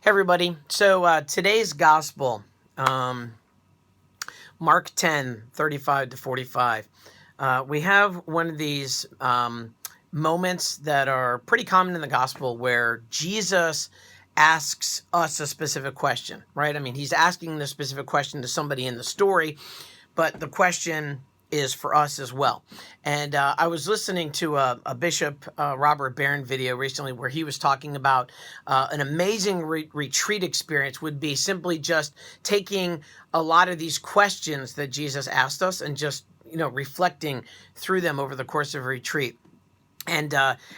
Hey everybody. So today's gospel, Mark 10, 35 to 45. We have one of these moments that are pretty common in the gospel where Jesus asks us a specific question, right? I mean, he's asking the specific question to somebody in the story, but the question is for us as well. And I was listening to a Bishop Robert Barron video recently where he was talking about an amazing retreat experience would be simply just taking a lot of these questions that Jesus asked us and just, reflecting through them over the course of a retreat. And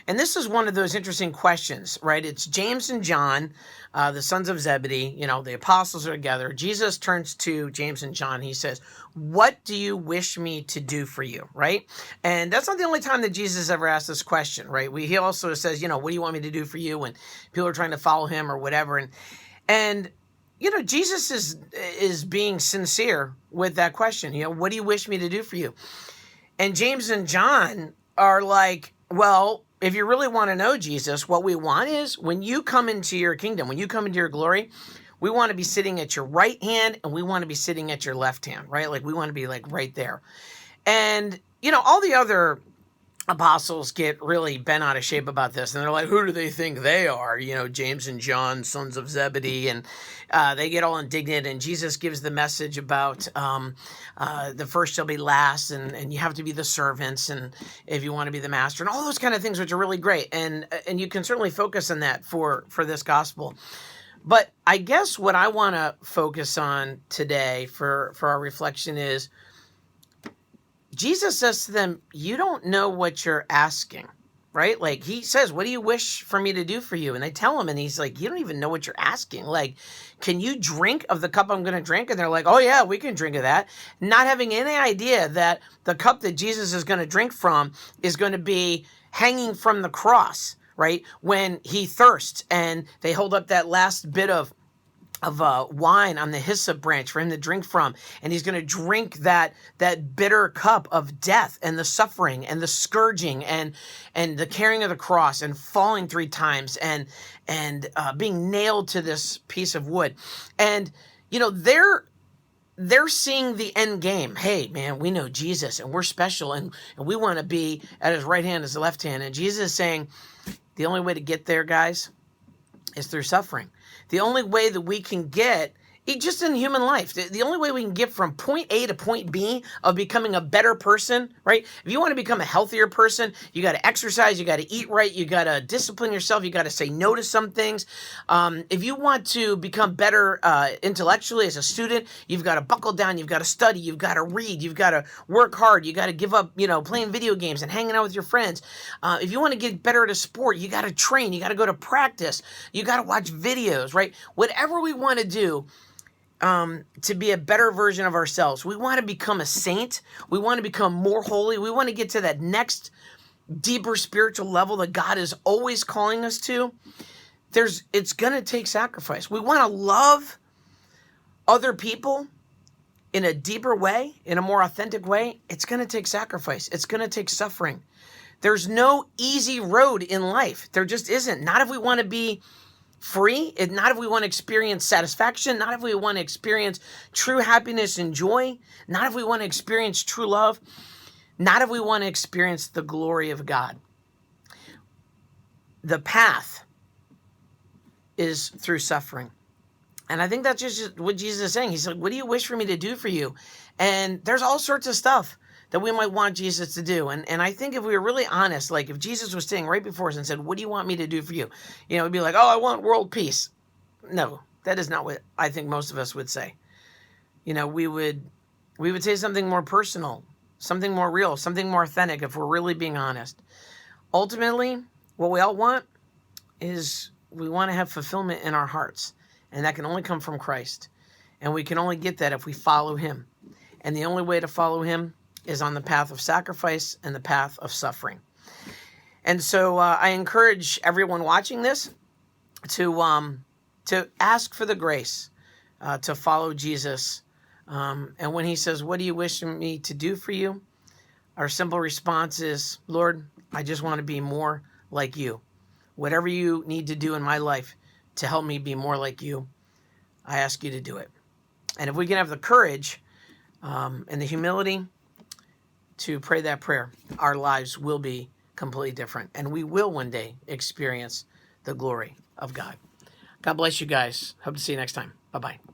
this is one of those interesting questions, right? It's James and John, the sons of Zebedee, the apostles are together. Jesus turns to James and John. He says, "What do you wish me to do for you?" Right? And that's not the only time that Jesus ever asked this question, right? He also says, "What do you want me to do for you?" When people are trying to follow him or whatever. And Jesus is being sincere with that question. What do you wish me to do for you? And James and John are like, well, if you really want to know Jesus, what we want is when you come into your kingdom, when you come into your glory, we want to be sitting at your right hand and we want to be sitting at your left hand, right? Like we want to be like right there. And, all the other apostles get really bent out of shape about this. And they're like, who do they think they are? James and John, sons of Zebedee. And they get all indignant. And Jesus gives the message about the first shall be last. And you have to be the servants. And if you want to be the master. And all those kind of things, which are really great. And you can certainly focus on that for this gospel. But I guess what I want to focus on today for our reflection is Jesus says to them, you don't know what you're asking, right? Like he says, what do you wish for me to do for you? And they tell him, and he's like, you don't even know what you're asking. Like, can you drink of the cup I'm going to drink? And they're like, oh yeah, we can drink of that. Not having any idea that the cup that Jesus is going to drink from is going to be hanging from the cross, right? When he thirsts and they hold up that last bit of wine on the hyssop branch for him to drink from. And he's going to drink that bitter cup of death and the suffering and the scourging and the carrying of the cross and falling 3 times and being nailed to this piece of wood. And, they're seeing the end game. Hey, man, we know Jesus and we're special and we want to be at his right hand as the left hand. And Jesus is saying the only way to get there, guys, is through suffering. The only way that we can get, just in human life, the only way we can get from point A to point B of becoming a better person, right? If you want to become a healthier person, you got to exercise, you got to eat right, you got to discipline yourself, you got to say no to some things. If you want to become better intellectually as a student, you've got to buckle down, you've got to study, you've got to read, you've got to work hard, you got to give up, playing video games and hanging out with your friends. If you want to get better at a sport, you got to train, you got to go to practice, you got to watch videos, right? Whatever we want to do, to be a better version of ourselves. We want to become a saint. We want to become more holy. We want to get to that next deeper spiritual level that God is always calling us to. It's going to take sacrifice. We want to love other people in a deeper way, in a more authentic way. It's going to take sacrifice. It's going to take suffering. There's no easy road in life. There just isn't. Not if we want to be free, not if we want to experience satisfaction, not if we want to experience true happiness and joy, not if we want to experience true love, not if we want to experience the glory of God. The path is through suffering. And I think that's just what Jesus is saying. He's like, what do you wish for me to do for you? And there's all sorts of stuff that we might want Jesus to do. And I think if we were really honest, like if Jesus was standing right before us and said, what do you want me to do for you? It'd be like, oh, I want world peace. No, that is not what I think most of us would say. We would say something more personal, something more real, something more authentic if we're really being honest. Ultimately, what we all want is we want to have fulfillment in our hearts. And that can only come from Christ. And we can only get that if we follow him. And the only way to follow him is on the path of sacrifice and the path of suffering. And so I encourage everyone watching this to ask for the grace to follow Jesus. And when he says, what do you wish me to do for you? Our simple response is, Lord, I just want to be more like you. Whatever you need to do in my life, to help me be more like you, I ask you to do it. And if we can have the courage and the humility to pray that prayer, our lives will be completely different. And we will one day experience the glory of God. God bless you guys. Hope to see you next time. Bye-bye.